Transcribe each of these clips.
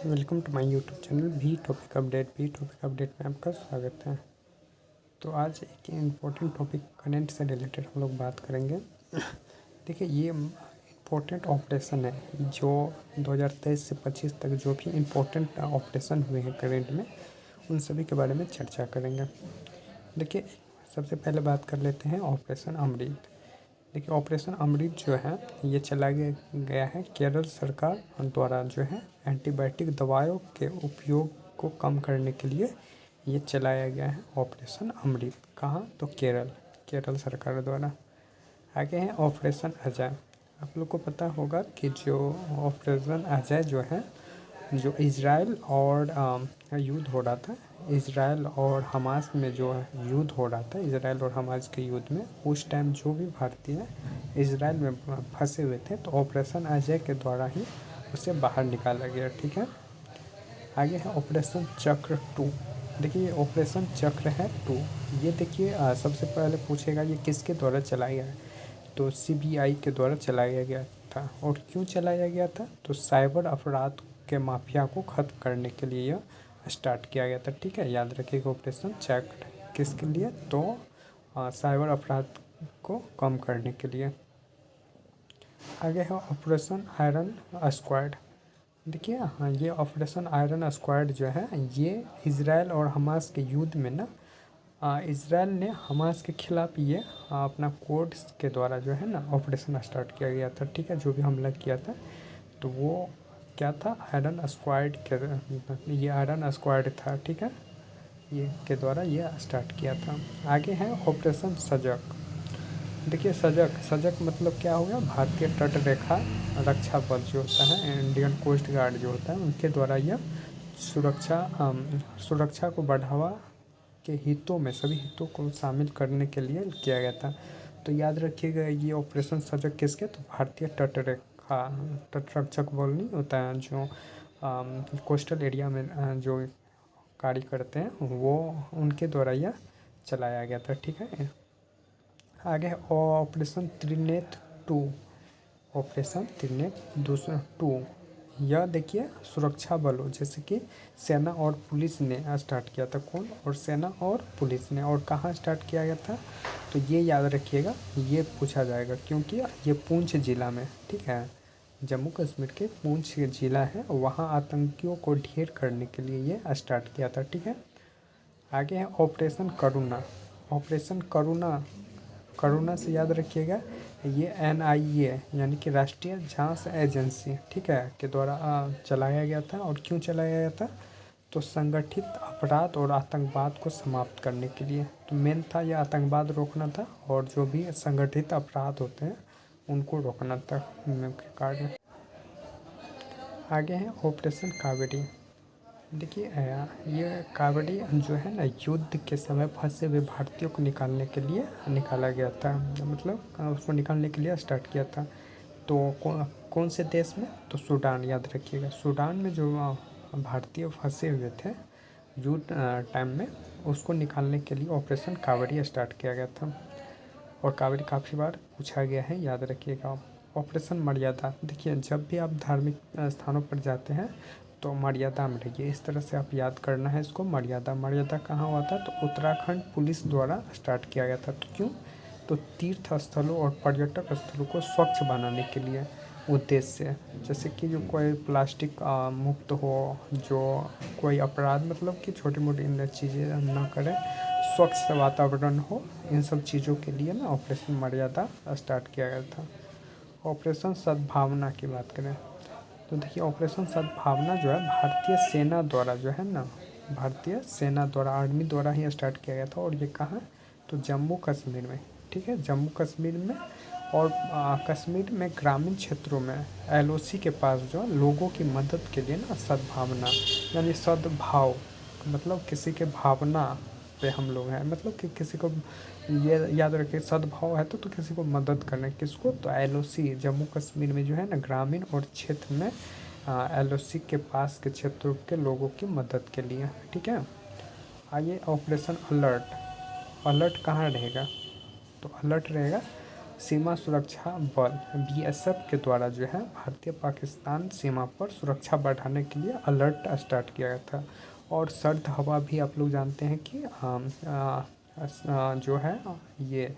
Welcome to my YouTube channel भी topic update में आपका स्वागत है। तो आज एक इम्पोर्टेंट टॉपिक करंट से रिलेटेड हम लोग बात करेंगे। देखिए, ये इम्पोर्टेंट ऑपरेशन है जो 2023 से 25 तक जो भी इम्पोर्टेंट ऑपरेशन हुए हैं करंट में, उन सभी के बारे में चर्चा करेंगे। देखिए, सबसे पहले बात कर लेते हैं ऑपरेशन अमृत। देखिए, ऑपरेशन अमृत जो है ये चलाया गया है केरल सरकार द्वारा, जो है एंटीबायोटिक दवाओं के उपयोग को कम करने के लिए ये चलाया गया है ऑपरेशन अमृत। कहाँ? तो केरल सरकार द्वारा। आगे है ऑपरेशन अजय। आप लोग को पता होगा कि जो ऑपरेशन अजय जो है, जो इज़राइल और युद्ध हो रहा था, इज़राइल और हमास में जो युद्ध हो रहा था, इज़राइल और हमास के युद्ध में उस टाइम जो भी भारतीय इज़राइल में फंसे हुए थे, तो ऑपरेशन अजय के द्वारा ही उसे बाहर निकाला गया। ठीक है। आगे है ऑपरेशन चक्र 2। देखिए, ये ऑपरेशन चक्र है 2। ये देखिए, सबसे पहले पूछेगा ये किसके द्वारा चलाया गया है, तो सीबीआई के द्वारा चलाया गया था। और क्यों चलाया गया था? तो साइबर अपराध के माफिया को खत्म करने के लिए यह स्टार्ट किया गया था। ठीक है, याद रखिएगा ऑपरेशन चक्र किसके लिए, तो साइबर अपराध को कम करने के लिए। आगे है ऑपरेशन आयरन स्क्वाड। देखिए, हाँ, ये ऑपरेशन आयरन स्क्वाड जो है ये इज़राइल और हमास के युद्ध में ना, इज़राइल ने हमास के खिलाफ ये अपना कोड्स के द्वारा जो है ना ऑपरेशन स्टार्ट किया गया था। ठीक है, जो भी हमला किया था तो वो क्या था, आयरन स्क्वाड के, ये आयरन स्क्वाड था। ठीक है, ये के द्वारा ये स्टार्ट किया था। आगे है ऑपरेशन सजग। देखिए, सजग मतलब क्या हो गया, भारतीय तट रेखा रक्षा बल जो होता है, इंडियन कोस्ट गार्ड जो होता है, उनके द्वारा यह सुरक्षा को बढ़ावा के हितों में सभी हितों को शामिल करने के लिए किया गया था। तो याद रखिएगा, ये ऑपरेशन सजग किसके, तो भारतीय तट रेखा तट रक्षक बल नहीं होता है जो कोस्टल एरिया में जो कार्य करते हैं, वो उनके द्वारा यह चलाया गया था। ठीक है। आगे है ऑपरेशन त्रिनेत्र 2। ऑपरेशन त्रिनेत्र दूसरा 2, यह देखिए सुरक्षा बलों जैसे कि सेना और पुलिस ने स्टार्ट किया था। कौन? और सेना और पुलिस ने। और कहाँ स्टार्ट किया गया था, तो ये याद रखिएगा, ये पूछा जाएगा क्योंकि ये पुंछ जिला में। ठीक है, जम्मू कश्मीर के पुंछ जिला है, वहाँ आतंकियों को ढेर करने के लिए ये स्टार्ट किया था। ठीक है। आगे है ऑपरेशन करुणा। ऑपरेशन करुणा, करुणा से याद रखिएगा, ये NIA यानी कि राष्ट्रीय जांच एजेंसी, ठीक है, के द्वारा चलाया गया था। और क्यों चलाया गया था, तो संगठित अपराध और आतंकवाद को समाप्त करने के लिए। तो मेन था यह आतंकवाद रोकना था, और जो भी संगठित अपराध होते हैं उनको रोकना था मुख्य कार्य। आगे है ऑपरेशन कावेरी। देखिए, ये कावड़ी जो है ना, युद्ध के समय फंसे हुए भारतीयों को निकालने के लिए निकाला गया था, मतलब उसको निकालने के लिए स्टार्ट किया था। तो कौन से देश में, तो सूडान। याद रखिएगा, सूडान में जो भारतीय फंसे हुए थे युद्ध टाइम में, उसको निकालने के लिए ऑपरेशन कावड़ी स्टार्ट किया गया था। और कावड़ी काफ़ी बार पूछा गया है, याद रखिएगा। ऑपरेशन मर्यादा। देखिए, जब भी आप धार्मिक स्थानों पर जाते हैं तो मर्यादा में रहिए। इस तरह से आप याद करना है इसको, मर्यादा। मर्यादा कहाँ हुआ था, तो उत्तराखंड पुलिस द्वारा स्टार्ट किया गया था। तो क्यों, तो तीर्थ स्थलों और पर्यटक स्थलों को स्वच्छ बनाने के लिए उद्देश्य से, जैसे कि जो कोई प्लास्टिक मुक्त हो, जो कोई अपराध मतलब कि छोटी मोटी चीज़ें ना करें, स्वच्छ वातावरण हो, इन सब चीज़ों के लिए ना ऑपरेशन मर्यादा स्टार्ट किया गया था। ऑपरेशन सद्भावना की बात करें तो देखिए, ऑपरेशन सद्भावना जो है भारतीय सेना द्वारा जो है ना, भारतीय सेना द्वारा, आर्मी द्वारा ही स्टार्ट किया गया था। और ये कहाँ, तो जम्मू कश्मीर में। ठीक है, जम्मू कश्मीर में। और कश्मीर में ग्रामीण क्षेत्रों में LOC के पास जो लोगों की मदद के लिए ना सद्भावना यानी सद्भाव, मतलब किसी के भावना पे हम लोग हैं, मतलब कि किसी को, ये याद रखिए, सद्भाव है तो किसी को मदद करना है। किसको, तो LOC जम्मू कश्मीर में जो है ना, ग्रामीण और क्षेत्र में LOC के पास के क्षेत्रों के लोगों की मदद के लिए। ठीक है। आइए ऑपरेशन अलर्ट। अलर्ट कहाँ रहेगा, तो अलर्ट रहेगा सीमा सुरक्षा बल बीएसएफ के द्वारा जो है भारतीय पाकिस्तान सीमा पर सुरक्षा बढ़ाने के लिए अलर्ट स्टार्ट किया गया था। और सर्द हवा भी आप लोग जानते हैं कि जो है ये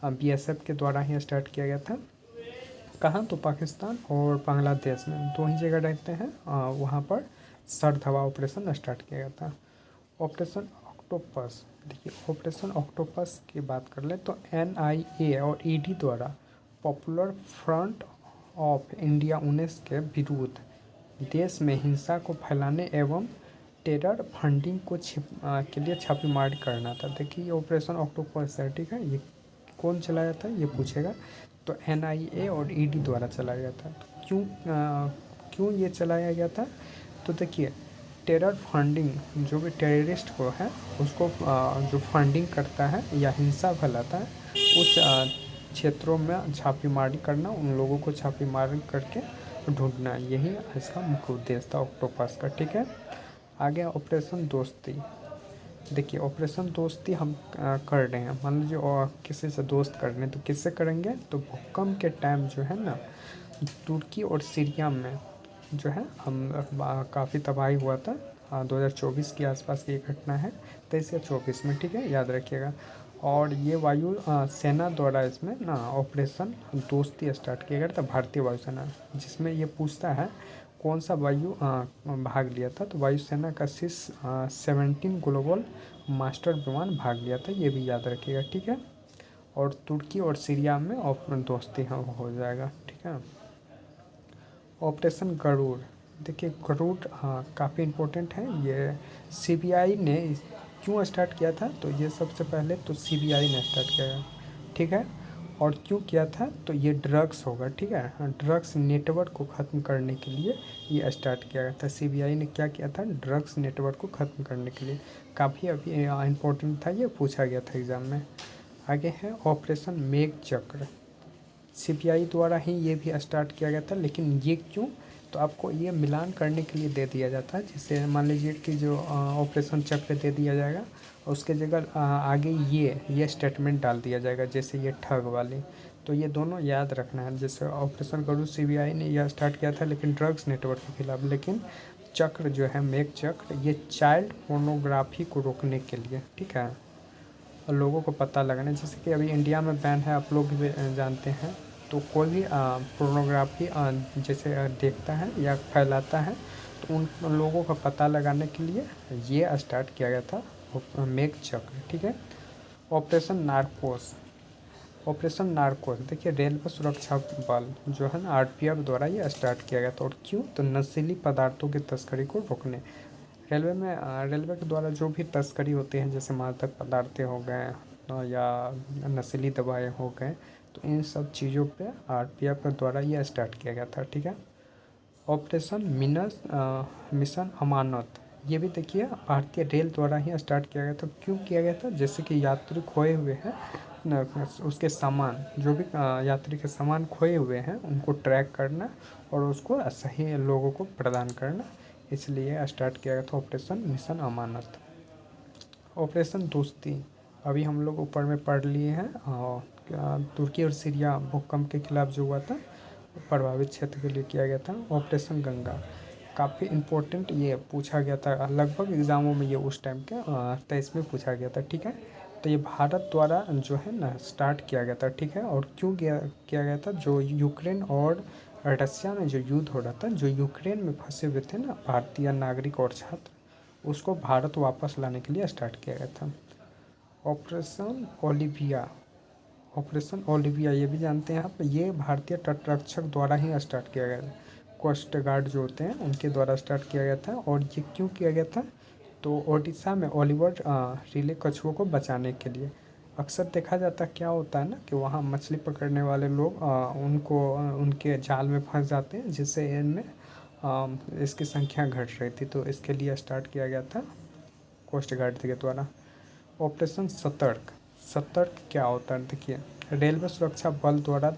बीएसएफ के द्वारा ही स्टार्ट किया गया था। कहाँ? तो पाकिस्तान और बांग्लादेश में दो ही जगह रहते हैं, वहाँ पर सर्द हवा ऑपरेशन स्टार्ट किया गया था। ऑपरेशन ऑक्टोपस, देखिए ऑपरेशन ऑक्टोपस की बात कर ले तो एनआईए और ईडी द्वारा पॉपुलर फ्रंट ऑफ इंडिया 19 के विरुद्ध देश में हिंसा को फैलाने एवं टेरर फंडिंग को के लिए छापेमारी करना था। देखिए ये ऑपरेशन ऑक्टोपस है, ठीक है। ये कौन चलाया था ये पूछेगा, तो एनआईए और ईडी द्वारा चलाया गया था। तो क्यों ये चलाया गया था? तो देखिए टेरर फंडिंग, जो भी टेररिस्ट को है उसको जो फंडिंग करता है या हिंसा फैलाता है उस क्षेत्रों में छापेमारी करना, उन लोगों को छापेमारी करके ढूंढना, यही इसका मुख्य उद्देश्य था ऑक्टोपस का, ठीक है। आगे ऑपरेशन दोस्ती। देखिए ऑपरेशन दोस्ती हम कर रहे हैं, मान लीजिए और किसी से दोस्त कर रहे हैं तो किससे करेंगे? तो भूकंप के टाइम जो है ना तुर्की और सीरिया में जो है हम काफ़ी तबाही हुआ था। 2024 के आसपास की घटना है, 23 या 24 में, ठीक है, याद रखिएगा। और ये वायु सेना द्वारा इसमें ना ऑपरेशन दोस्ती स्टार्ट किया गया था, भारतीय वायुसेना, जिसमें ये पूछता है कौन सा वायु भाग लिया था। तो वायुसेना का CIS-17 ग्लोबल मास्टर विमान भाग लिया था, ये भी याद रखिएगा, ठीक है। और तुर्की और सीरिया में दोस्ती हो जाएगा, ठीक है। ऑपरेशन गरुड़, देखिए गरुड़ काफ़ी इम्पोर्टेंट है। ये सीबीआई ने क्यों स्टार्ट किया था? तो ये सबसे पहले तो सीबीआई ने स्टार्ट किया, ठीक है। और क्यों किया था? तो ये ड्रग्स होगा, ठीक है, ड्रग्स नेटवर्क को ख़त्म करने के लिए ये स्टार्ट किया गया था। सीबीआई ने क्या किया था? ड्रग्स नेटवर्क को ख़त्म करने के लिए। काफ़ी अभी इम्पोर्टेंट था, ये पूछा गया था एग्ज़ाम में। आगे है ऑपरेशन मेघ चक्र, सीबीआई द्वारा ही ये भी स्टार्ट किया गया था, लेकिन ये क्यों? तो आपको ये मिलान करने के लिए दे दिया जाता है। जैसे मान लीजिए कि जो ऑपरेशन चक्र दे दिया जाएगा, उसके जगह आगे ये स्टेटमेंट डाल दिया जाएगा, जैसे ये ठग वाली। तो ये दोनों याद रखना है। जैसे ऑपरेशन गरुड़ सीबीआई ने यह स्टार्ट किया था लेकिन ड्रग्स नेटवर्क के खिलाफ, लेकिन चक्र जो है मेघ चक्र, ये चाइल्ड पोर्नोग्राफी को रोकने के लिए, ठीक है, और लोगों को पता लगना। जैसे कि अभी इंडिया में बैन है, आप लोग भी जानते हैं। तो कोई भी पोर्नोग्राफी जैसे देखता है या फैलाता है तो उन लोगों का पता लगाने के लिए ये स्टार्ट किया गया था मेघ चक्र, ठीक है। ऑपरेशन नार्कोस, ऑपरेशन नार्कोस देखिए रेलवे सुरक्षा बल जो है ना आरपीएफ द्वारा ये स्टार्ट किया गया था। और क्यों? तो नशीली पदार्थों की तस्करी को रोकने। रेलवे में रेलवे के द्वारा जो भी तस्करी होती है, जैसे मादक पदार्थ हो गए या नशीली दवाएं हो गए, तो इन सब चीज़ों पे आरपीएफ के द्वारा ये स्टार्ट किया गया था, ठीक है। ऑपरेशन मिशन अमानत, ये भी देखिए भारतीय रेल द्वारा ही स्टार्ट किया गया था। क्यों किया गया था? जैसे कि यात्री खोए हुए हैं उसके सामान, जो भी यात्री के सामान खोए हुए हैं उनको ट्रैक करना और उसको सही लोगों को प्रदान करना, इसलिए स्टार्ट किया गया था ऑपरेशन मिशन अमानत। ऑपरेशन दोस्ती अभी हम लोग ऊपर में पढ़ लिए हैं, तुर्की और सीरिया भूकंप के खिलाफ जो हुआ था प्रभावित क्षेत्र के लिए किया गया था। ऑपरेशन गंगा काफ़ी इम्पोर्टेंट, ये पूछा गया था लगभग एग्ज़ामों में, ये उस टाइम के 23 में पूछा गया था, ठीक है। तो ये भारत द्वारा जो है ना स्टार्ट किया गया था, ठीक है। और क्यों किया गया था? जो यूक्रेन और रशिया में जो युद्ध हो रहा था, जो यूक्रेन में फंसे हुए थे ना भारतीय नागरिक और छात्र, उसको भारत वापस लाने के लिए स्टार्ट किया गया था। ऑपरेशन ओलिविया, ऑपरेशन ओलिविया ये भी जानते हैं आप, ये भारतीय तटरक्षक द्वारा ही स्टार्ट किया गया था। कोस्ट गार्ड जो होते हैं उनके द्वारा स्टार्ट किया गया था। और ये क्यों किया गया था? तो ओडिशा में ओलिवर रिले कछुओं को बचाने के लिए। अक्सर देखा जाता क्या होता है ना कि वहाँ मछली पकड़ने वाले लोग उनके जाल में फंस जाते हैं, जिससे इनमें इसकी संख्या घट रही थी, तो इसके लिए स्टार्ट किया गया था कोस्ट गार्ड के द्वारा। ऑपरेशन सतर्क, सतर्क क्या होता है? देखिए रेलवे सुरक्षा बल द्वारा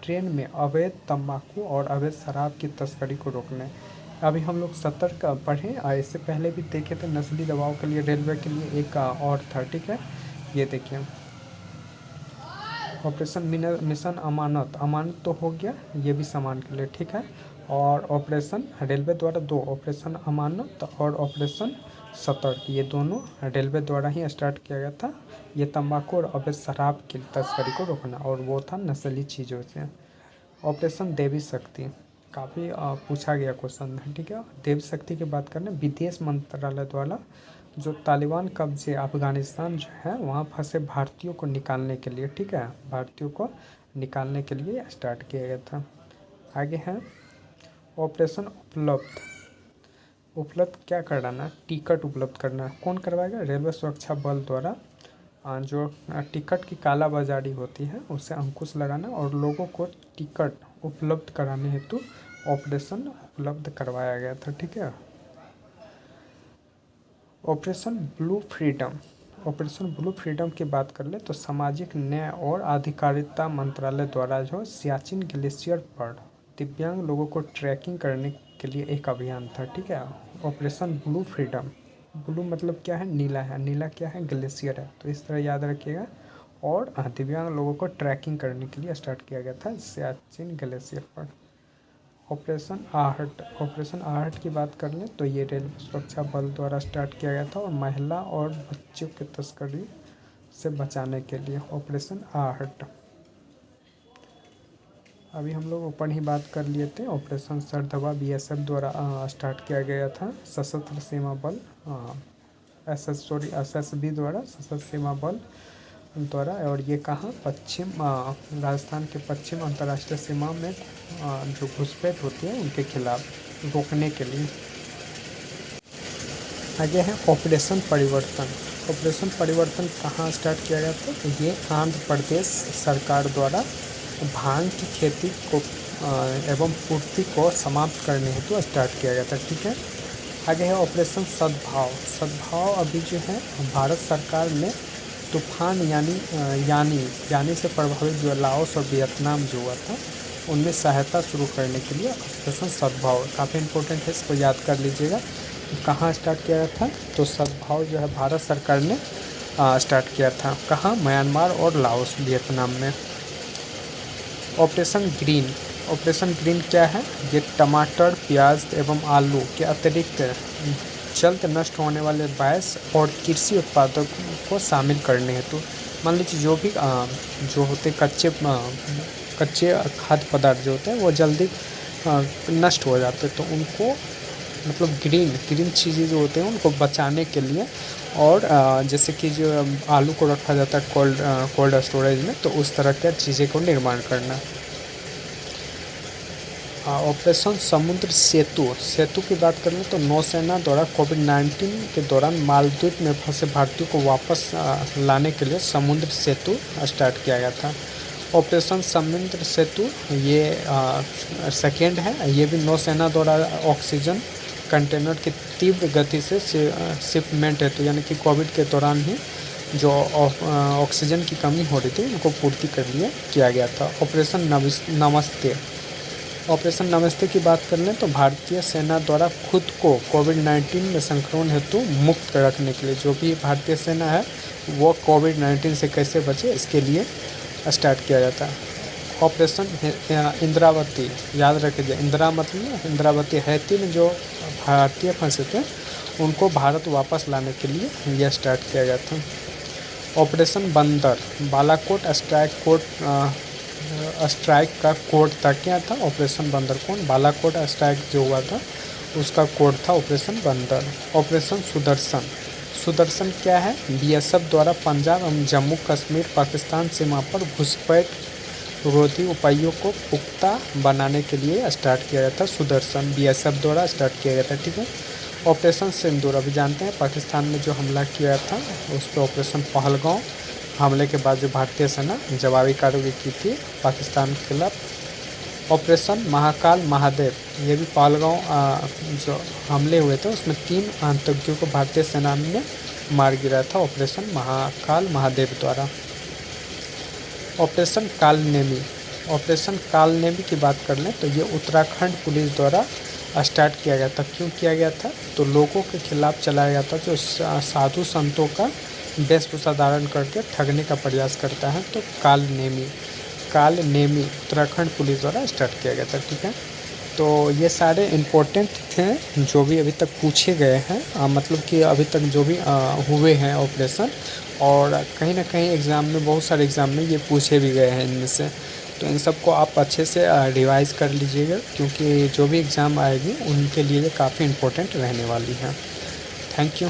ट्रेन में अवैध तंबाकू और अवैध शराब की तस्करी को रोकने। अभी हम लोग सतर्क पढ़े, इससे पहले भी देखे थे नस्ली दवाओं के लिए रेलवे के लिए एक और था, ठीक है। ये देखिए ऑपरेशन मिशन अमानत, अमानत तो हो गया, ये भी सामान के लिए, ठीक है। और ऑपरेशन रेलवे द्वारा दो, ऑपरेशन अमानत और ऑपरेशन सतर्क, ये दोनों रेलवे द्वारा ही स्टार्ट किया गया था। ये तंबाकू और अवैध शराब की तस्करी को रोकना, और वो था नस्ली चीज़ों से। ऑपरेशन देवी शक्ति, काफ़ी पूछा गया क्वेश्चन है, ठीक है। देवी शक्ति की बात करें, विदेश मंत्रालय द्वारा जो तालिबान कब्जे अफ़गानिस्तान जो है वहाँ फंसे भारतीयों को निकालने के लिए, ठीक है, भारतीयों को निकालने के लिए स्टार्ट किया गया था। आगे है ऑपरेशन उपलब्ध, उपलब्ध क्या कराना, टिकट उपलब्ध करना। कौन करवाएगा, रेलवे सुरक्षा बल द्वारा जो टिकट की कालाबाजारी होती है उससे अंकुश लगाना और लोगों को टिकट उपलब्ध कराने हेतु ऑपरेशन उपलब्ध करवाया गया था, ठीक है। Operation blue freedom, operation blue freedom की बात कर ले तो सामाजिक न्याय और अधिकारिता मंत्रालय द्वारा जो सियाचिन ग्लेशियर पर दिव्यांग लोगों को ट्रैकिंग करने के लिए एक अभियान था, ठीक है। ऑपरेशन ब्लू फ्रीडम, ब्लू मतलब क्या है, नीला है, नीला क्या है, ग्लेशियर है, तो इस तरह याद रखिएगा। और दिव्यांग लोगों को ट्रैकिंग करने के लिए स्टार्ट किया गया था सियाचिन ग्लेशियर पर। ऑपरेशन आहट, ऑपरेशन आहट की बात कर लें तो ये रेलवे सुरक्षा बल द्वारा स्टार्ट किया गया था और महिला और बच्चों की तस्करी से बचाने के लिए ऑपरेशन आहट। अभी हम लोग ऊपर ही बात कर लिए थे, ऑपरेशन सरदवा बीएसएफ द्वारा स्टार्ट किया गया था, सशस्त्र सीमा बल एसएसबी द्वारा, सशस्त्र सीमा बल द्वारा। और ये कहाँ, पश्चिम राजस्थान के पश्चिम अंतर्राष्ट्रीय सीमा में जो घुसपैठ होती है उनके खिलाफ रोकने के लिए। आगे है ऑपरेशन परिवर्तन, ऑपरेशन परिवर्तन कहाँ स्टार्ट किया गया था, तो ये आंध्र प्रदेश सरकार द्वारा भांग की खेती को एवं पूर्ति को समाप्त करने हेतु स्टार्ट किया गया था, ठीक है। आगे है ऑपरेशन सद्भाव, सद्भाव अभी जो है भारत सरकार ने तूफान यानी से प्रभावित जो लाओस और वियतनाम जो हुआ था उनमें सहायता शुरू करने के लिए ऑपरेशन सद्भाव, काफ़ी इंपॉर्टेंट है, इसको याद कर लीजिएगा। कहाँ स्टार्ट किया गया था, तो सद्भाव जो है भारत सरकार ने स्टार्ट किया था, कहाँ, म्यांमार और लाओस वियतनाम में। ऑपरेशन ग्रीन, ऑपरेशन ग्रीन क्या है, ये टमाटर, प्याज एवं आलू के अतिरिक्त जल्द नष्ट होने वाले बायस और कृषि उत्पादों को शामिल करने हेतु, मान लीजिए जो भी जो होते कच्चे खाद्य पदार्थ जो होते हैं वो जल्दी नष्ट हो जाते हैं, तो उनको मतलब ग्रीन चीज़ें जो होते हैं उनको बचाने के लिए, और जैसे कि जो आलू को रखा जाता है कोल्ड स्टोरेज में, तो उस तरह की चीज़ें को निर्माण करना। ऑपरेशन समुद्र सेतु की बात करें तो नौसेना द्वारा कोविड-19 के दौरान मालदीव में फंसे भारतीयों को वापस लाने के लिए समुद्र सेतु स्टार्ट किया गया था। ऑपरेशन समुद्र सेतु ये सेकेंड है, ये भी नौसेना द्वारा ऑक्सीजन कंटेनर की तीव्र गति से शिपमेंट हेतु, यानी कि कोविड के दौरान ही जो ऑक्सीजन की कमी हो रही थी उनको पूर्ति कर लिए किया गया था। ऑपरेशन नमस्ते, ऑपरेशन नमस्ते की बात कर लें तो भारतीय सेना द्वारा खुद को कोविड-19 में संक्रमण हेतु मुक्त रखने के लिए, जो भी भारतीय सेना है वो कोविड-19 से कैसे बचे इसके लिए स्टार्ट किया जाता है। ऑपरेशन इंद्रावती, याद रखिए, इंद्रावती हैती में जो भारतीय फंसे थे उनको भारत वापस लाने के लिए यह स्टार्ट किया गया था। ऑपरेशन बंदर, बालाकोट स्ट्राइक का कोड था, क्या था, ऑपरेशन बंदर। कौन, बालाकोट स्ट्राइक जो हुआ था उसका कोड था ऑपरेशन बंदर। ऑपरेशन सुदर्शन क्या है, बीएसएफ द्वारा पंजाब एवं जम्मू कश्मीर पाकिस्तान सीमा पर घुसपैठ विरोधी उपायों को पुख्ता बनाने के लिए स्टार्ट किया गया था, सुदर्शन बीएसएफ द्वारा स्टार्ट किया गया था, ठीक है। ऑपरेशन सिंदूर, अभी जानते हैं पाकिस्तान में जो हमला किया था उस पर ऑपरेशन पहलगांव हमले के बाद जो भारतीय सेना जवाबी कार्रवाई की थी पाकिस्तान के खिलाफ। ऑपरेशन महाकाल महादेव, ये भी पहलगांव जो हमले हुए थे उसमें 3 आतंकियों को भारतीय सेना ने मार गिराया था ऑपरेशन महाकाल महादेव द्वारा। ऑपरेशन कालनेमी, ऑपरेशन कालनेमी की बात कर लें तो ये उत्तराखंड पुलिस द्वारा स्टार्ट किया गया था। क्यों किया गया था, तो लोगों के खिलाफ चलाया गया था जो साधु संतों का वेशभूषा धारण करके ठगने का प्रयास करता है। तो काल नेमी उत्तराखंड पुलिस द्वारा स्टार्ट किया गया था। ठीक है, तो ये सारे इम्पोर्टेंट थे जो भी अभी तक पूछे गए हैं, मतलब कि अभी तक जो भी हुए हैं ऑपरेशन, और कहीं ना कहीं एग्ज़ाम में, बहुत सारे एग्ज़ाम में ये पूछे भी गए हैं इनमें से। तो इन सबको आप अच्छे से रिवाइज़ कर लीजिएगा, क्योंकि जो भी एग्ज़ाम आएगी उनके लिए ये काफ़ी इम्पोर्टेंट रहने वाली है। Thank you.